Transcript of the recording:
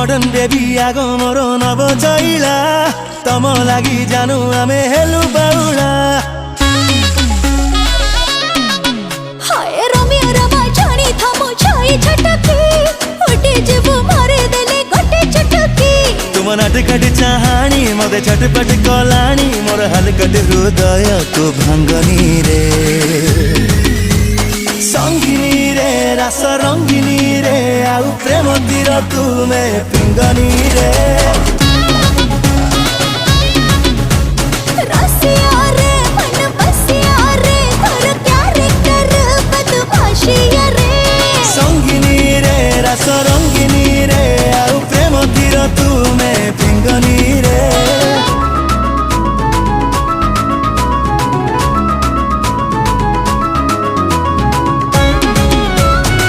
modern baby आगो मोर नव चैला तम लागि जानु आमे हेलु बाउला हाय रमिया रमा जानी थमो छाई छटकी उठे जीव मारे देले गोटे चटकी तुम नाटकट चाहानी मते छटपट कलानी मोर हलकट हृदय को भांगनी रे संगिनी रे रस रंगिनी रे आउ प्रेम तीर तुमे पिंगनी रे रसिया रे मन बसिया रे तोर प्यार कर बदमाशिया